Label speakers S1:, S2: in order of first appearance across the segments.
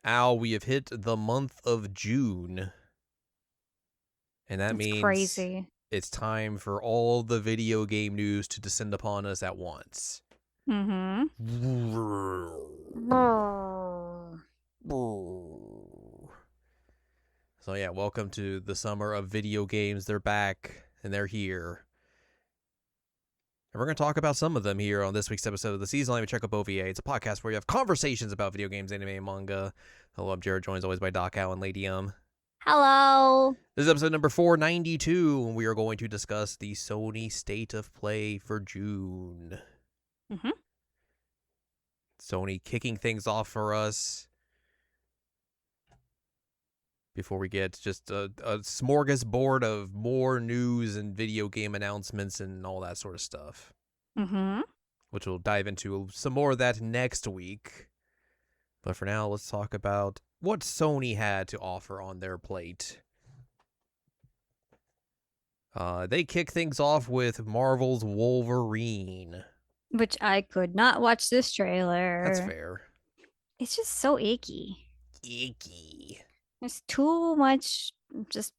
S1: Al, we have hit the month of June. And that means
S2: crazy.
S1: it's time for all the video game news to descend upon us at once.
S2: Mm-hmm.
S1: So yeah, welcome to the summer of video games. They're back and they're here. And we're going to talk about some of them here on this week's episode of the season. Checkup OVA. It's a podcast where you have conversations about video games, anime, and manga. Hello, I'm Jared, joined as always by Doc Al and Lady
S2: Hello.
S1: This is episode number 492, and we are going to discuss the Sony State of Play for June.
S2: Mm-hmm.
S1: Sony kicking things off for us. Before we get just a smorgasbord of more news and video game announcements and all that sort of stuff.
S2: Mm-hmm.
S1: Which we'll dive into some more of that next week. But for now, let's talk about what Sony had to offer on their plate. They kick things off with Marvel's Wolverine.
S2: Which I could not watch this trailer.
S1: That's fair.
S2: It's just so icky.
S1: Icky.
S2: There's too much just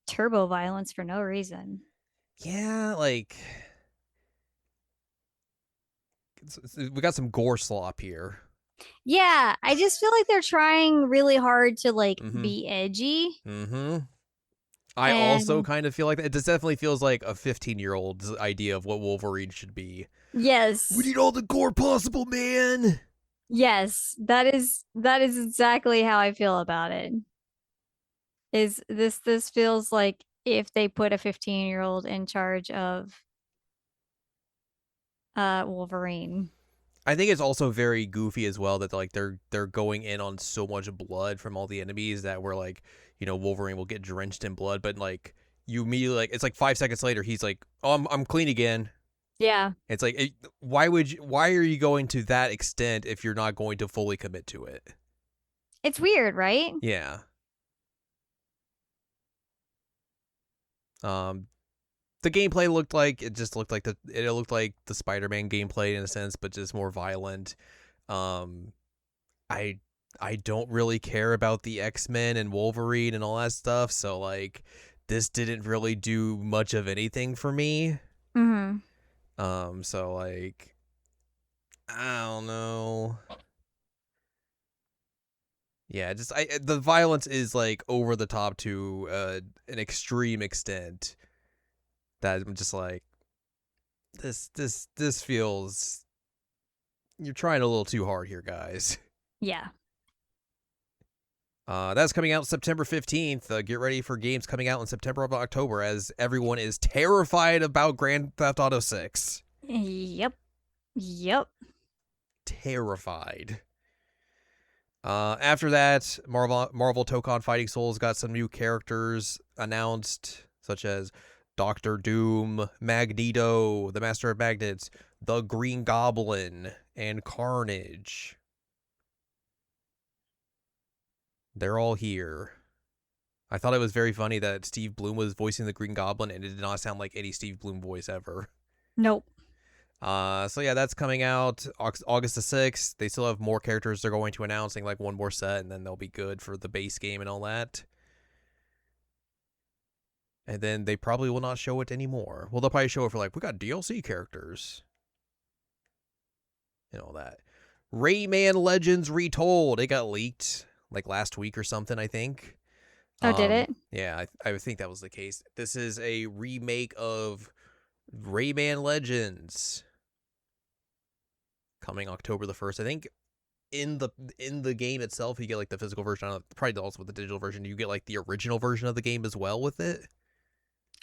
S2: turbo violence for no reason.
S1: Yeah, like... we got some gore slop here.
S2: Yeah, I just feel like they're trying really hard to be edgy.
S1: Mm-hmm. I also kind of feel like that. It just definitely feels like a 15-year-old's idea of what Wolverine should be.
S2: Yes.
S1: We need all the gore possible, man.
S2: Yes, that is exactly how I feel about it. Is this feels like if they put a 15-year-old in charge of Wolverine.
S1: I think it's also very goofy as well that like they're going in on so much blood from all the enemies that we're like, you know, Wolverine will get drenched in blood, but like you immediately like it's like 5 seconds later he's like, "Oh, I'm clean again."
S2: Yeah.
S1: It's like why are you going to that extent if you're not going to fully commit to it?
S2: It's weird, right?
S1: Yeah. The gameplay looked like the Spider-Man gameplay in a sense, but just more violent. I don't really care about the X-Men and Wolverine and all that stuff, so like this didn't really do much of anything for me.
S2: Mm-hmm.
S1: So like I don't know. Yeah, just the violence is like over the top to an extreme extent. That I'm just like, this feels, you're trying a little too hard here, guys.
S2: Yeah.
S1: That's coming out September 15th. Get ready for games coming out in September or October as everyone is terrified about Grand Theft Auto 6.
S2: Yep.
S1: Terrified. After that, Marvel Tokon Fighting Souls got some new characters announced, such as Doctor Doom, Magneto, the Master of Magnets, the Green Goblin, and Carnage. They're all here. I thought it was very funny that Steve Blum was voicing the Green Goblin, and it did not sound like any Steve Blum voice ever.
S2: Nope.
S1: So yeah, that's coming out August the 6th. They still have more characters they're going to announcing, like one more set, and then they'll be good for the base game and all that. And then they probably will not show it anymore. Well, they'll probably show it for like, we got DLC characters. And all that. Rayman Legends Retold. It got leaked like last week or something, I think.
S2: Oh, did it?
S1: Yeah, I think that was the case. This is a remake of Rayman Legends. Coming October the 1st. I think in the game itself, you get like the physical version. Probably also with the digital version, you get like the original version of the game as well with it.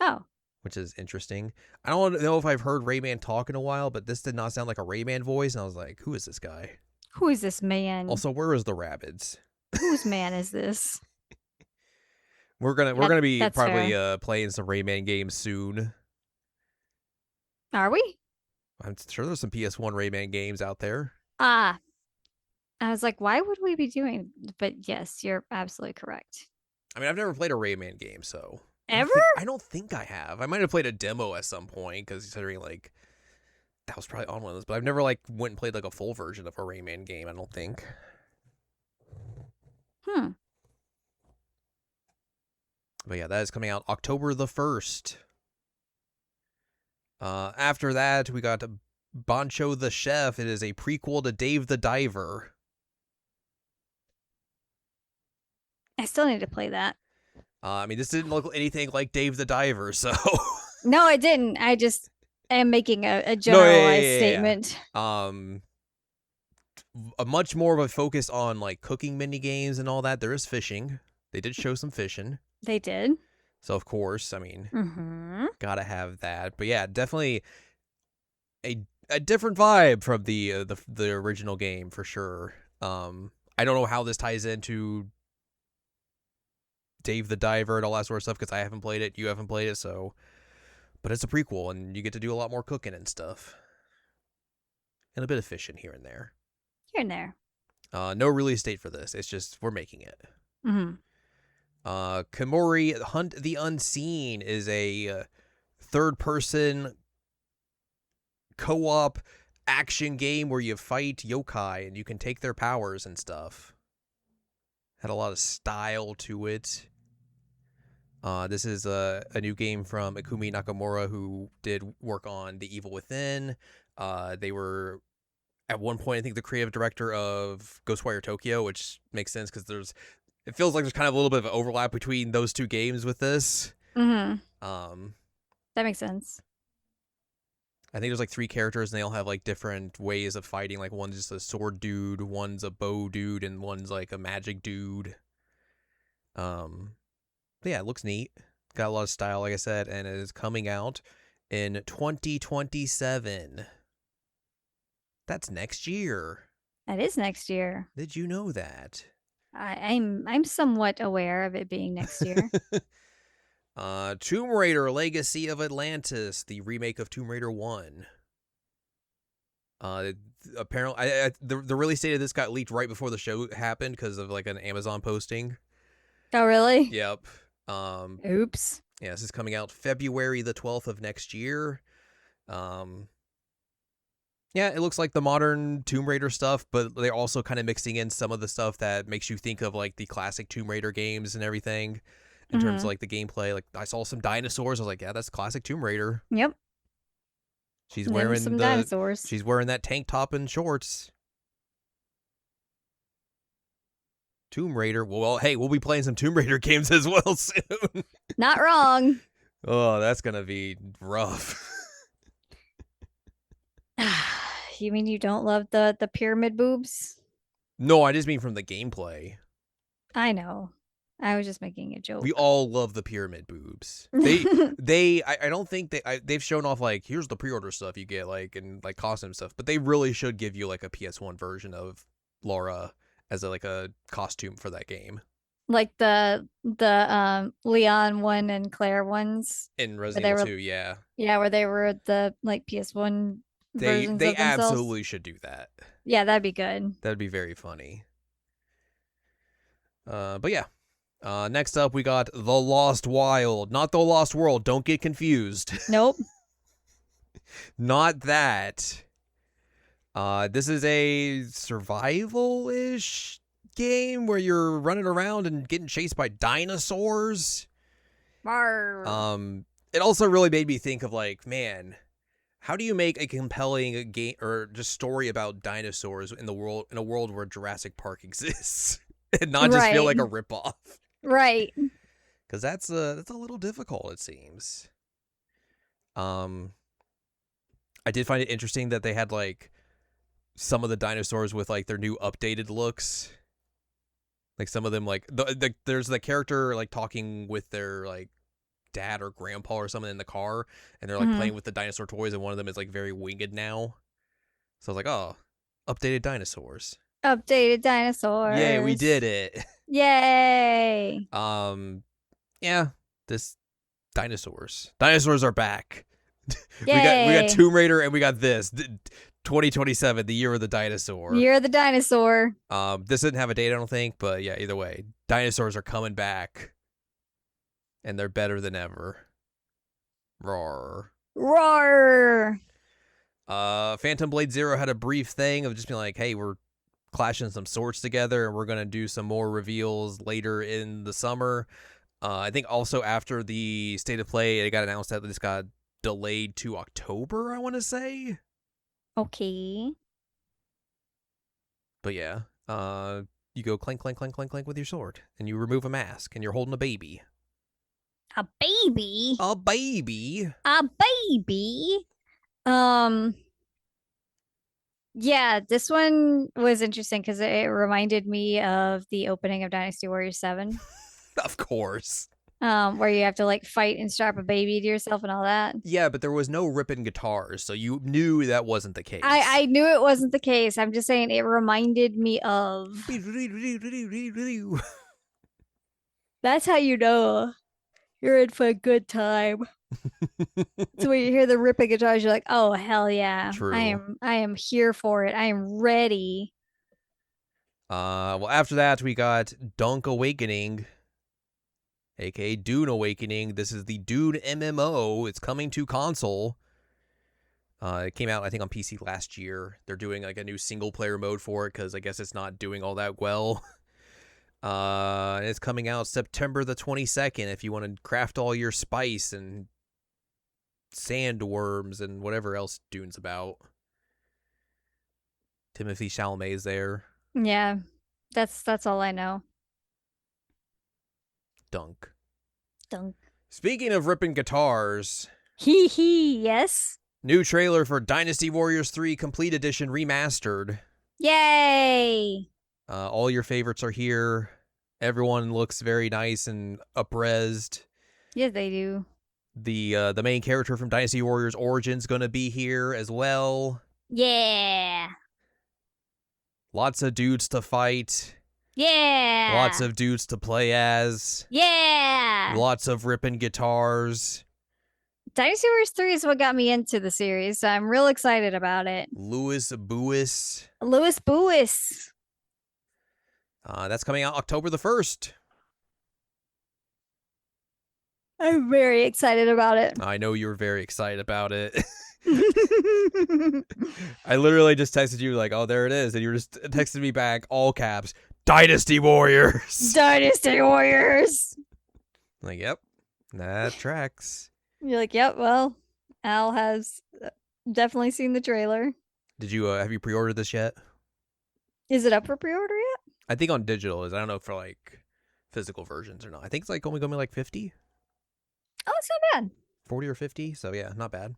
S2: Oh.
S1: Which is interesting. I don't know if I've heard Rayman talk in a while, but this did not sound like a Rayman voice, and I was like, who is this guy?
S2: Who is this man?
S1: Also, where is the Rabbids?
S2: Whose man is this?
S1: We're gonna be probably
S2: fair.
S1: playing some Rayman games soon.
S2: Are we?
S1: I'm sure there's some PS1 Rayman games out there.
S2: I was like, why would we be doing? But yes, you're absolutely correct.
S1: I mean, I've never played a Rayman game, so
S2: ever?
S1: I don't think I have. I might have played a demo at some point because considering like that was probably on one of those, but I've never like went and played like a full version of a Rayman game. I don't think. But yeah, that is coming out October the 1st. After that, we got Bancho the Chef. It is a prequel to Dave the Diver.
S2: I still need to play that.
S1: I mean, this didn't look anything like Dave the Diver, so...
S2: No, I didn't. I just am making a generalized statement.
S1: A much more of a focus on like cooking mini games and all that. There is fishing. They did show some fishing.
S2: They did.
S1: So of course, I mean, gotta have that. But yeah, definitely a different vibe from the original game for sure. I don't know how this ties into Dave the Diver and all that sort of stuff because I haven't played it. You haven't played it, so. But it's a prequel, and you get to do a lot more cooking and stuff, and a bit of fishing here and there.
S2: Here and there.
S1: No release date for this. It's just we're making it.
S2: Mm-hmm.
S1: Kimori Hunt the Unseen is a third-person co-op action game where you fight yokai and you can take their powers and stuff. Had a lot of style to it. This is a new game from Ikumi Nakamura, who did work on The Evil Within. They were, at one point, I think the creative director of Ghostwire Tokyo, which makes sense because it feels like there's kind of a little bit of an overlap between those two games with this.
S2: Mm-hmm. That makes sense.
S1: I think there's like 3 characters and they all have like different ways of fighting. Like one's just a sword dude, one's a bow dude, and one's like a magic dude. But yeah, it looks neat. Got a lot of style, like I said, and it is coming out in 2027. That's next year.
S2: That is next year.
S1: Did you know that?
S2: I'm somewhat aware of it being next year.
S1: Tomb Raider: Legacy of Atlantis, the remake of Tomb Raider 1. Apparently, the release date of this got leaked right before the show happened because of like an Amazon posting.
S2: Oh, really?
S1: Yep.
S2: Oops.
S1: Yeah, this is coming out February the 12th of next year. Yeah, it looks like the modern Tomb Raider stuff, but they're also kind of mixing in some of the stuff that makes you think of like the classic Tomb Raider games and everything in terms of like the gameplay. Like I saw some dinosaurs. I was like, yeah, that's classic Tomb Raider.
S2: Yep.
S1: She's wearing
S2: some dinosaurs.
S1: She's wearing that tank top and shorts. Tomb Raider. Well, hey, we'll be playing some Tomb Raider games as well soon.
S2: Not wrong.
S1: Oh, that's gonna be rough.
S2: You mean you don't love the pyramid boobs?
S1: No, I just mean from the gameplay.
S2: I know. I was just making a joke.
S1: We all love the pyramid boobs. I don't think they've shown off like here's the pre-order stuff you get like and like costume stuff, but they really should give you like a PS1 version of Laura as a costume for that game.
S2: Like the Leon one and Claire ones
S1: In Resident Evil 2, yeah.
S2: Yeah, where they were the like PS1 versions
S1: They
S2: of themselves.
S1: absolutely should do that.
S2: Yeah, that'd be good.
S1: That'd be very funny. But yeah. Next up, we got The Lost Wild. Not The Lost World. Don't get confused.
S2: Nope.
S1: Not that. This is a survival-ish game where you're running around and getting chased by dinosaurs.
S2: Marr.
S1: It also really made me think of like, man, how do you make a compelling game or just story about dinosaurs in a world where Jurassic Park exists and not just feel like a ripoff?
S2: Right.
S1: Because that's a little difficult, it seems. I did find it interesting that they had like some of the dinosaurs with like their new updated looks. Like some of them like there's the character like talking with their like dad or grandpa or something in the car, and they're like playing with the dinosaur toys, and one of them is like very winged now. So I was like, oh, updated dinosaurs.
S2: Updated dinosaurs.
S1: Yay, we did it.
S2: Yay.
S1: Yeah, this dinosaurs are back.
S2: Yay.
S1: we got Tomb Raider and we got this 2027, the year of the dinosaur.
S2: Year of the dinosaur.
S1: This didn't have a date, I don't think, but yeah, either way, dinosaurs are coming back, and they're better than ever. Roar.
S2: Roar.
S1: Phantom Blade Zero had a brief thing of just being like, hey, we're clashing some swords together, and we're going to do some more reveals later in the summer. I think also after the State of Play, it got announced that this got delayed to October, I want to say.
S2: Okay.
S1: But yeah, you go clank, clank, clank, clank, clank with your sword, and you remove a mask, and you're holding a baby.
S2: A baby?
S1: A baby?
S2: A baby? Yeah, this one was interesting because it reminded me of the opening of Dynasty Warriors 7.
S1: Of course.
S2: Where you have to like fight and strap a baby to yourself and all that.
S1: Yeah, but there was no ripping guitars, so you knew that wasn't the case.
S2: I knew it wasn't the case. I'm just saying it reminded me of. That's how you know you're in for a good time. So when you hear the ripping guitars, you're like, oh hell yeah.
S1: True.
S2: I am here for it. I am ready.
S1: Well, after that we got Dunk Awakening, aka Dune Awakening. This is the Dune MMO. It's coming to console. It came out, I think, on PC last year. They're doing like a new single player mode for it because I guess it's not doing all that well. And it's coming out September the 22nd if you want to craft all your spice and sandworms and whatever else Dune's about. Timothy Chalamet's there.
S2: Yeah, that's all I know.
S1: Dunk.
S2: Dunk.
S1: Speaking of ripping guitars,
S2: Yes.
S1: new trailer for Dynasty Warriors 3 Complete Edition Remastered.
S2: Yay!
S1: All your favorites are here. Everyone looks very nice and upresed.
S2: Yes, they do.
S1: The main character from Dynasty Warriors Origin's gonna be here as well.
S2: Yeah.
S1: Lots of dudes to fight.
S2: Yeah.
S1: Lots of dudes to play as.
S2: Yeah.
S1: Lots of ripping guitars.
S2: Dynasty Warriors 3 is what got me into the series, so I'm real excited about it.
S1: Louis Bouis.
S2: Louis Bouis.
S1: That's coming out October the 1st.
S2: I'm very excited about it.
S1: I know you're very excited about it. I literally just texted you like, oh, there it is. And you were just texting me back, all caps, Dynasty Warriors.
S2: Dynasty Warriors.
S1: I'm like, yep, that tracks.
S2: You're like, yep, well, Al has definitely seen the trailer.
S1: Did you, have you pre-ordered this yet?
S2: Is it up for pre-order yet?
S1: I think on digital is. I don't know for like physical versions or not. I think it's like only going to be like 50.
S2: Oh, it's not bad.
S1: 40 or 50. So yeah, not bad.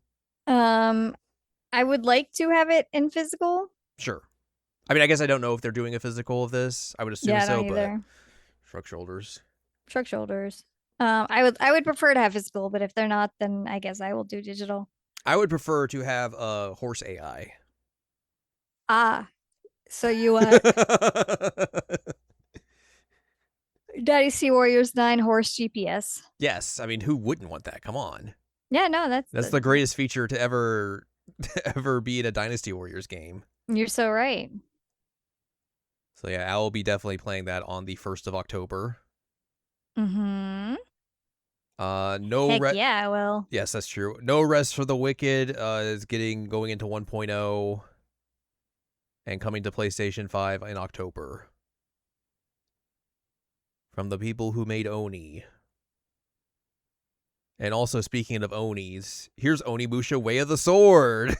S2: I would like to have it in physical.
S1: Sure. I mean, I guess I don't know if they're doing a physical of this. I would assume
S2: Yeah,
S1: so,
S2: not
S1: but
S2: either.
S1: shrug shoulders.
S2: Shrug shoulders. I would prefer to have physical, but if they're not, then I guess I will do digital.
S1: I would prefer to have a horse AI.
S2: Ah, so you want Dynasty Warriors 9 horse GPS?
S1: Yes, I mean, who wouldn't want that? Come on.
S2: Yeah, no,
S1: That's the greatest feature to ever be in a Dynasty Warriors game.
S2: You're so right.
S1: So yeah, I will be definitely playing that on the 1st of October.
S2: Mm-hmm.
S1: No
S2: Heck yeah, I will.
S1: Yes, that's true. No Rest for the Wicked is going into 1.0 and coming to PlayStation 5 in October. From the people who made Oni. And also, speaking of Onis, here's Onimusha Way of the Sword.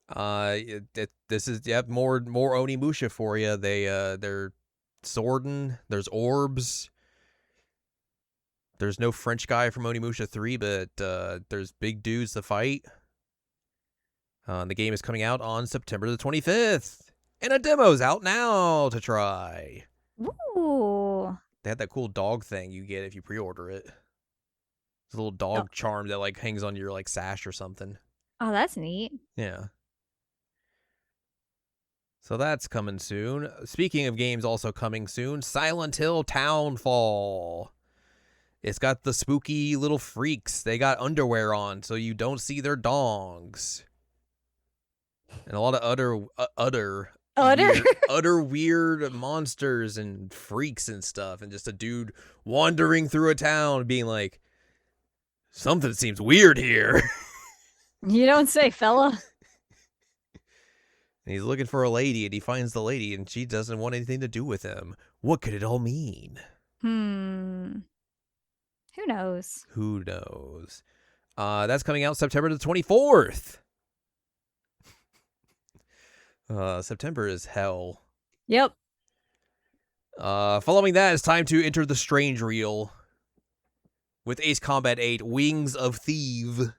S1: This is more Onimusha for you. They're swording. There's orbs. There's no French guy from Onimusha 3, but there's big dudes to fight. The game is coming out on September the 25th. And a demo's out now to try.
S2: Ooh.
S1: They had that cool dog thing you get if you pre-order it. It's a little dog charm that like hangs on your like sash or something.
S2: Oh, that's neat.
S1: Yeah. So that's coming soon. Speaking of games also coming soon, Silent Hill Townfall. It's got the spooky little freaks. They got underwear on so you don't see their dongs. And a lot of utter weird monsters and freaks and stuff, and just a dude wandering through a town being like, something seems weird here.
S2: You don't say, fella.
S1: And he's looking for a lady, and he finds the lady, and she doesn't want anything to do with him. What could it all mean?
S2: Who knows?
S1: Who knows? That's coming out September the 24th. September is hell.
S2: Yep.
S1: Following that, it's time to enter the strange reel with Ace Combat 8 Wings of Thieve,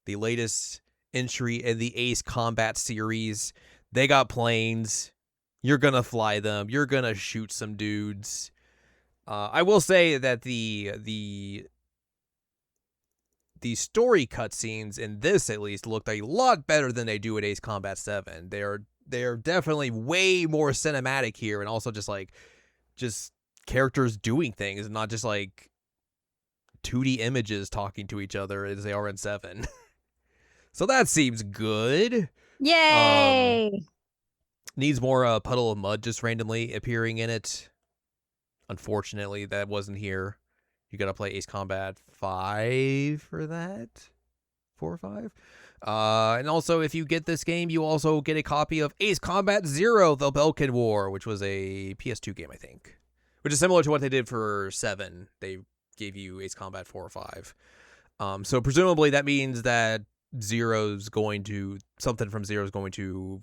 S1: the latest entry in the Ace Combat series. They got planes. You're gonna fly them. You're gonna shoot some dudes. I will say that the story cutscenes in this, at least, looked a lot better than they do at Ace Combat 7. They're definitely way more cinematic here, and also just characters doing things, and not just like 2D images talking to each other as they are in 7. So that seems good.
S2: Yay!
S1: Needs more Puddle of Mud just randomly appearing in it. Unfortunately, that wasn't here. You gotta play Ace Combat 5 for that? 4 or 5? And also, if you get this game, you also get a copy of Ace Combat 0, The Belkin War, which was a PS2 game, I think. Which is similar to what they did for 7. They gave you Ace Combat 4 or 5. So presumably that means that something from Zero is going to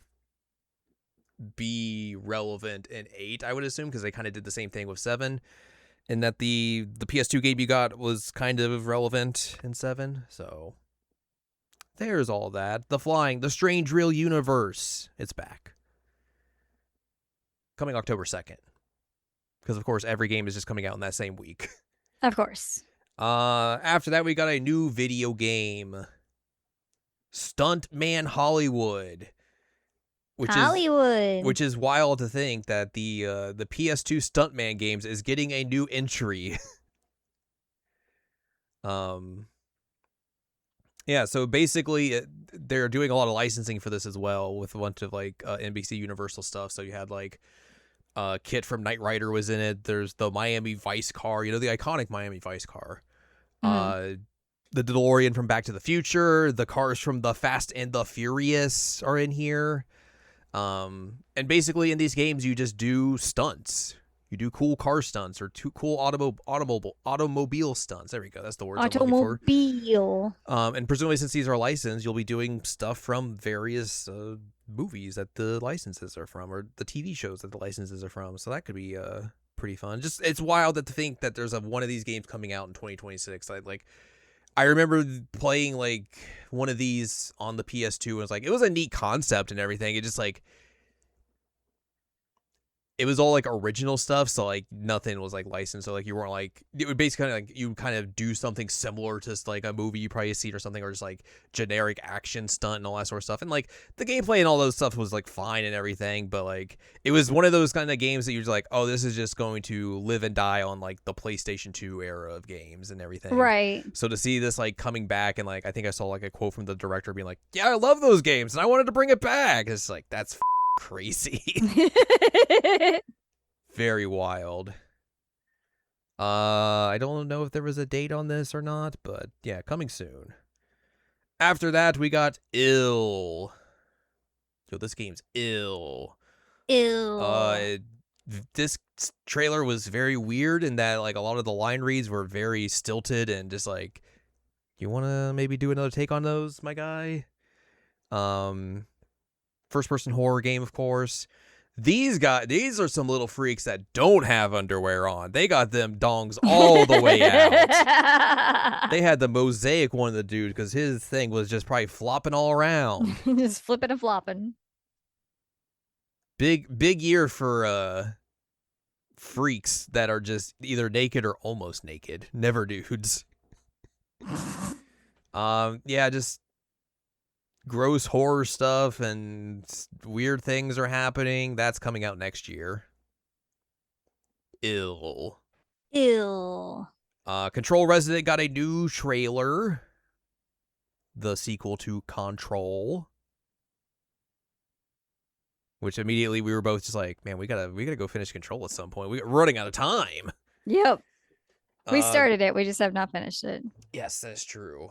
S1: be relevant in 8, I would assume, because they kind of did the same thing with 7. And that the PS2 game you got was kind of relevant in 7. So there's all that. The flying, the strange real universe. It's back. Coming October 2nd. Because, of course, every game is just coming out in that same week.
S2: Of course.
S1: After that, we got a new video game. Stuntman Hollywood. Which is wild to think that the PS2 Stuntman games is getting a new entry. Yeah, so basically they're doing a lot of licensing for this as well with a bunch of like NBC Universal stuff. So you had like Kit from Knight Rider was in it. There's the Miami Vice car, the iconic Miami Vice car. The DeLorean from Back to the Future, the cars from The Fast and the Furious are in here. And basically in these games you just do stunts. You do cool car stunts or cool automobile stunts. There we go. That's the word I'm looking for. And presumably since these are licensed, you'll be doing stuff from various movies that the licenses are from, or the TV shows that the licenses are from. So that could be pretty fun. Just it's wild to think that there's one of these games coming out in 2026. I remember playing like one of these on the PS2 and it was a neat concept and everything. It just it was all like original stuff, so like nothing was like licensed. So like you weren't like, it would basically like you kind of do something similar to like a movie you probably seen or something, or just like generic action stunt and all that sort of stuff. And like the gameplay and all those stuff was like fine and everything, but like it was one of those kind of games that you're just like, oh, this is just going to live and die on like the PlayStation 2 era of games and everything.
S2: Right.
S1: So to see this like coming back, and like I think I saw like a quote from the director being like, yeah, I love those games and I wanted to bring it back. It's like, that's crazy. Very wild. I don't know if there was a date on this or not, but yeah, coming soon. After that, we got Ill. Yo, this game's ill. This trailer was very weird in that like a lot of the line reads were very stilted and just like, you want to maybe do another take on those, my guy? First person horror game, of course. These are some little freaks that don't have underwear on. They got them dongs all the way out. They had the mosaic one of the dude because his thing was just probably flopping all around.
S2: Just flipping and flopping.
S1: Big year for freaks that are just either naked or almost naked. Never dudes. Yeah, just gross horror stuff and weird things are happening. That's coming out next year. Ill. Control Resident got a new trailer. The sequel to Control. Which immediately we were both just like, man, we gotta go finish Control at some point. We're running out of time.
S2: Yep. We started it. We just have not finished it.
S1: Yes, that's true.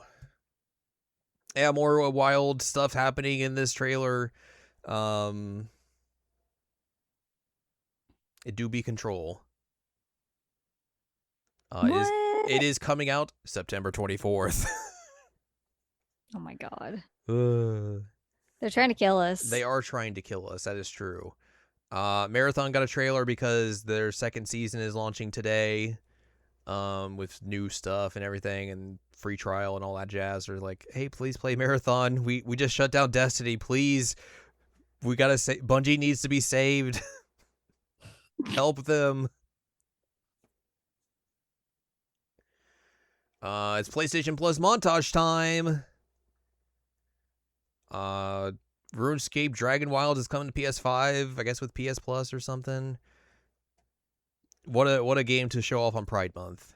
S1: Yeah, more wild stuff happening in this trailer. It do be Control.
S2: What?
S1: It is coming out September 24th.
S2: Oh my god.
S1: Uh,
S2: They're trying to kill us.
S1: They are trying to kill us. That is true. Marathon got a trailer because their second season is launching today, with new stuff and everything and free trial and all that jazz. They're like, hey, please play Marathon. We just shut down Destiny. Please, we gotta say Bungie needs to be saved. Help them. It's PlayStation Plus montage time. RuneScape Dragon Wild is coming to PS5, I guess with PS Plus or something. What a game to show off on Pride Month.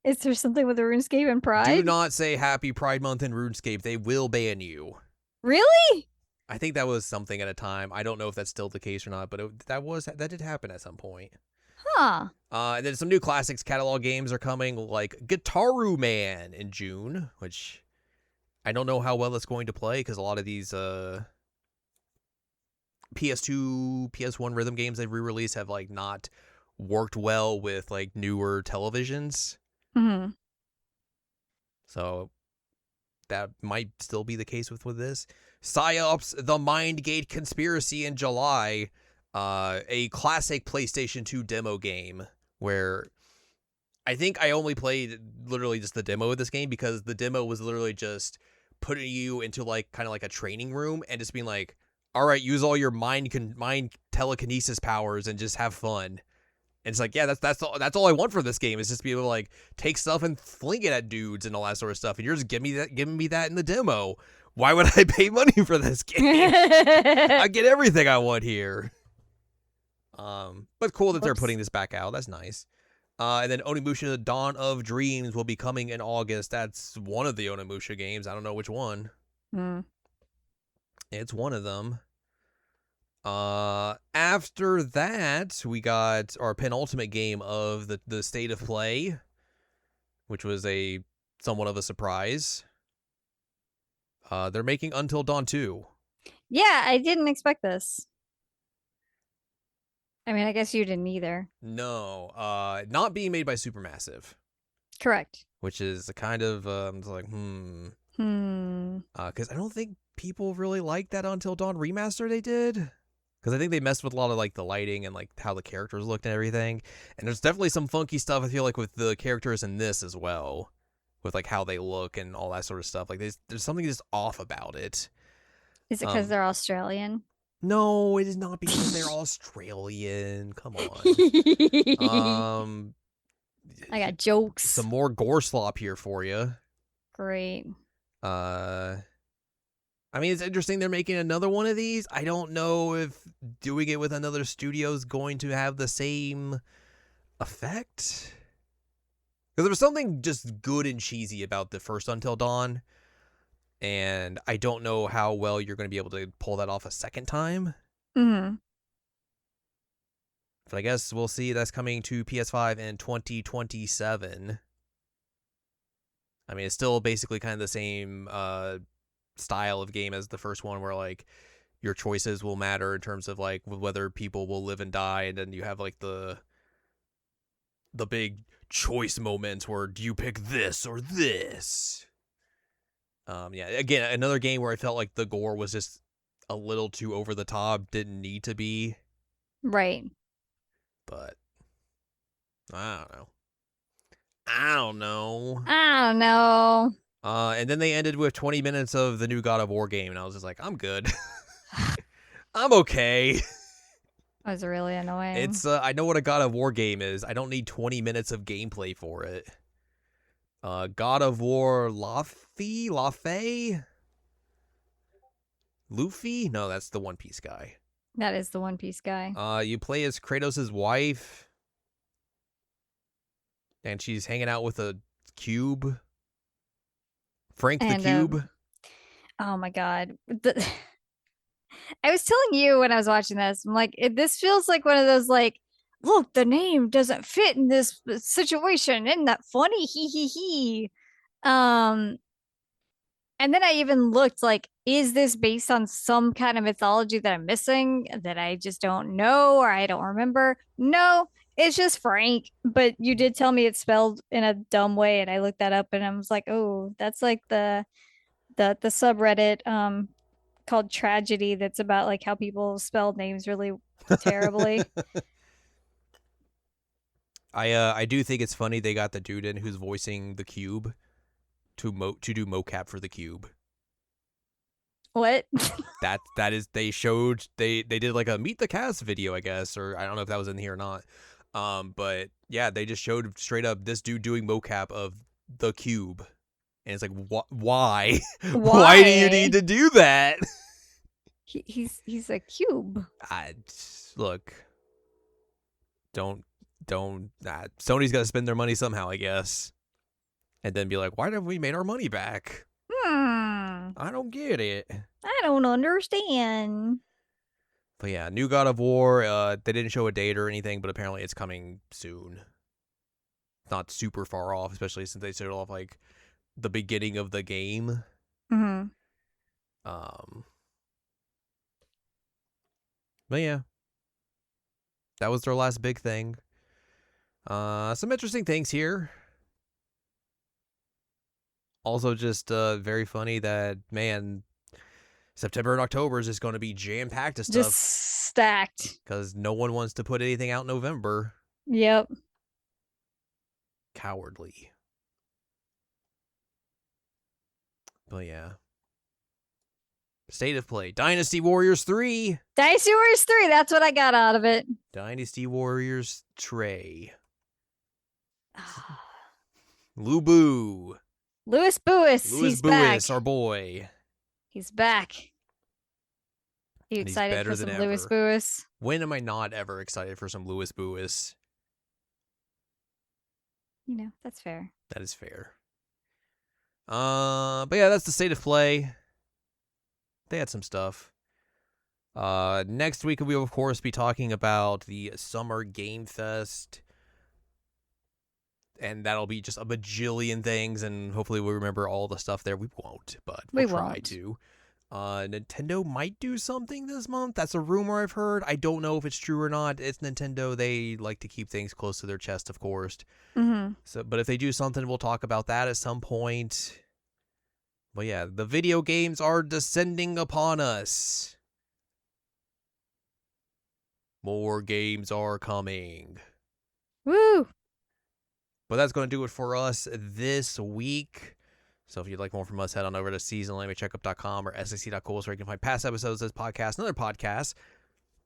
S2: Is there something with the RuneScape and Pride?
S1: Do not say Happy Pride Month in RuneScape. They will ban you.
S2: Really?
S1: I think that was something at a time. I don't know if that's still the case or not, but that did happen at some point.
S2: Huh.
S1: And then some new classics catalog games are coming, like Guitaru Man in June, which I don't know how well it's going to play because a lot of these PS2, PS1 rhythm games they've re-released have like not worked well with like newer televisions.
S2: Mm-hmm.
S1: So that might still be the case with this. PsyOps: The Mindgate Conspiracy in July, a classic PlayStation 2 demo game where I think I only played literally just the demo of this game because the demo was literally just putting you into like kind of like a training room and just being like, all right, use all your mind telekinesis powers and just have fun. And it's like, yeah, that's all I want for this game is just be able to like take stuff and fling it at dudes and all that sort of stuff. And you're just giving me that in the demo. Why would I pay money for this game? I get everything I want here. But cool that they're putting this back out. That's nice. And then Onimusha Dawn of Dreams will be coming in August. That's one of the Onimusha games. I don't know which one. It's one of them. After that, we got our penultimate game of the State of Play, which was somewhat of a surprise. They're making Until Dawn 2.
S2: Yeah, I didn't expect this. I mean, I guess you didn't either.
S1: No, not being made by Supermassive.
S2: Correct.
S1: Which is a kind of it's like because I don't think people really like that Until Dawn remaster they did. Because I think they messed with a lot of like the lighting and like how the characters looked and everything. And there's definitely some funky stuff I feel like with the characters in this as well, with like how they look and all that sort of stuff. Like there's something just off about it.
S2: Is it because they're Australian?
S1: No, it is not because they're Australian. Come on.
S2: I got jokes.
S1: Some more gore slop here for you.
S2: Great.
S1: I mean, it's interesting they're making another one of these. I don't know if doing it with another studio is going to have the same effect. Because there was something just good and cheesy about the first Until Dawn. And I don't know how well you're going to be able to pull that off a second time.
S2: Mm-hmm.
S1: But I guess we'll see. That's coming to PS5 in 2027. I mean, it's still basically kind of the same style of game as the first one, where like your choices will matter in terms of like whether people will live and die, and then you have like the big choice moments where do you pick this or this. Yeah, again, another game where I felt like the gore was just a little too over the top, didn't need to be.
S2: Right.
S1: But I don't know. And then they ended with 20 minutes of the new God of War game, and I was just like, I'm good. I'm okay.
S2: That was really annoying.
S1: It's I know what a God of War game is. I don't need 20 minutes of gameplay for it. God of War Luffy? Luffy? No, that's the One Piece guy.
S2: That is the One Piece guy.
S1: You play as Kratos' wife, and she's hanging out with a cube. Frank the Cube.
S2: Oh my god. I was telling you when I was watching this, I'm like, this feels like one of those like, look, the name doesn't fit in this situation. Isn't that funny? He. Um, and then I even looked like, is this based on some kind of mythology that I'm missing that I just don't know or I don't remember? No, it's just Frank. But you did tell me it's spelled in a dumb way, and I looked that up and I was like, oh, that's like the subreddit called Tragedy that's about like how people spell names really terribly.
S1: I do think it's funny they got the dude in who's voicing the Cube to do mocap for the Cube.
S2: What?
S1: That is they did like a meet the cast video, I guess, or I don't know if that was in here or not. But yeah, they just showed straight up this dude doing mocap of the Cube, and it's like, why? Why do you need
S2: Why?
S1: to do that?
S2: He's a cube.
S1: I, look, don't Sony's got to spend their money somehow, I guess, and then be like, why haven't we made our money back?
S2: Hmm.
S1: I don't get it.
S2: I don't understand.
S1: But yeah, new God of War. They didn't show a date or anything, but apparently it's coming soon. Not super far off, especially since they showed off like the beginning of the game.
S2: Mm-hmm.
S1: But yeah, that was their last big thing. Some interesting things here. Also, just very funny that, man, September and October is just going to be jam packed of
S2: Just
S1: stuff
S2: stacked.
S1: because no one wants to put anything out in November.
S2: Yep.
S1: Cowardly. But yeah. State of play. Dynasty Warriors 3.
S2: Dynasty Warriors 3. That's what I got out of it.
S1: Dynasty Warriors Trey. Lubu.
S2: Louis Buis.
S1: Louis
S2: He's
S1: Buis,
S2: back.
S1: our boy.
S2: He's back. You
S1: And he's
S2: excited
S1: better
S2: for
S1: than
S2: some Louis
S1: ever.
S2: Buis?
S1: When am I not ever excited for some Louis Buis?
S2: You know, that's fair.
S1: That is fair. But yeah, that's the state of play. They had some stuff. Next week we will of course be talking about the Summer Game Fest. And that'll be just a bajillion things, and hopefully we'll remember all the stuff there. We won't, but we'll try to. Nintendo might do something this month. That's a rumor I've heard. I don't know if it's true or not. It's Nintendo. They like to keep things close to their chest, of course.
S2: Mm-hmm.
S1: So, but if they do something, we'll talk about that at some point. But yeah, the video games are descending upon us. More games are coming.
S2: Woo!
S1: But that's going to do it for us this week. So if you'd like more from us, head on over to seasonalcheckup.com or sac.cool where you can find past episodes of this podcast and other podcasts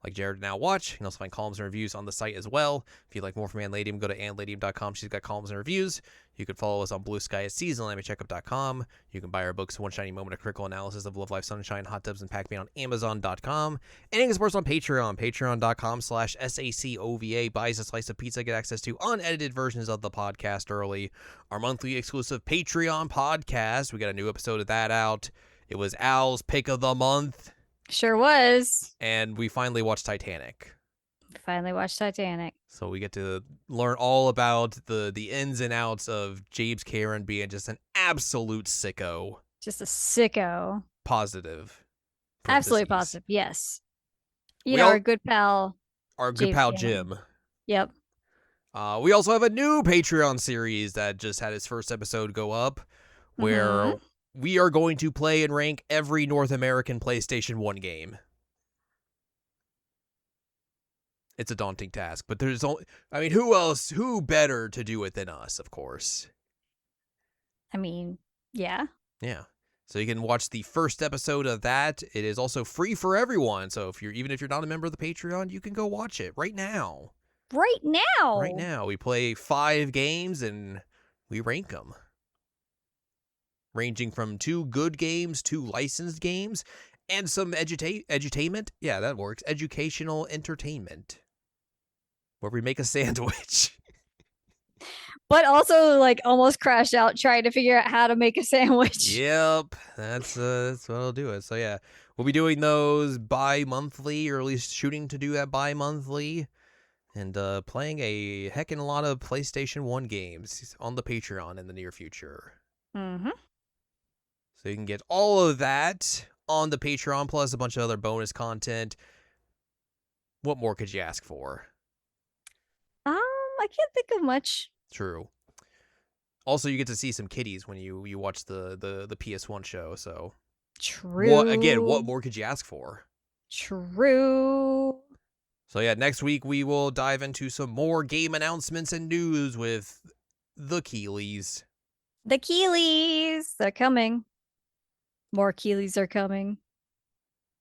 S1: like Jared Now Watch. You can also find columns and reviews on the site as well. If you'd like more from Ann Ladium, go to annladium.com. She's got columns and reviews. You can follow us on Blue Sky at seasonalcheckup.com. You can buy our books, One Shiny Moment, a critical analysis of Love, Life, Sunshine, Hot Tubs, and Pac-Man on Amazon.com. And you can support us on Patreon, patreon.com/SACOVA. Buy us a slice of pizza, get access to unedited versions of the podcast early. Our monthly exclusive Patreon podcast. We got a new episode of that out. It was Al's Pick of the Month.
S2: Sure was.
S1: And we finally watched Titanic.
S2: Finally watched Titanic.
S1: So we get to learn all about the ins and outs of James Cameron being just an absolute sicko.
S2: Just a sicko.
S1: Positive.
S2: Absolutely positive. Yes. You know, our good pal.
S1: Our good
S2: James
S1: pal
S2: Cameron.
S1: Jim.
S2: Yep.
S1: We also have a new Patreon series that just had its first episode go up where we are going to play and rank every North American PlayStation 1 game. It's a daunting task, but there's only, I mean, who better to do it than us, of course.
S2: I mean, yeah.
S1: Yeah. So you can watch the first episode of that. It is also free for everyone. So even if you're not a member of the Patreon, you can go watch it right now.
S2: Right now.
S1: Right now. We play 5 games and we rank them. Ranging from 2 good games, 2 licensed games, and some edutainment. Yeah, that works. Educational entertainment. Where we make a sandwich.
S2: But also, like, almost crashed out trying to figure out how to make a sandwich.
S1: Yep. That's what'll do it. So yeah, we'll be doing those bi-monthly, or at least shooting to do that bi-monthly. And playing a heckin' lot of PlayStation 1 games on the Patreon in the near future.
S2: Mm-hmm.
S1: So you can get all of that on the Patreon, plus a bunch of other bonus content. What more could you ask for?
S2: I can't think of much.
S1: True. Also, you get to see some kitties when you watch the PS1 show. So what
S2: True.
S1: more could you ask for?
S2: True.
S1: So yeah, next week we will dive into some more game announcements and news with the Keeleys.
S2: The Keeleys. They're coming. More Keeleys are coming.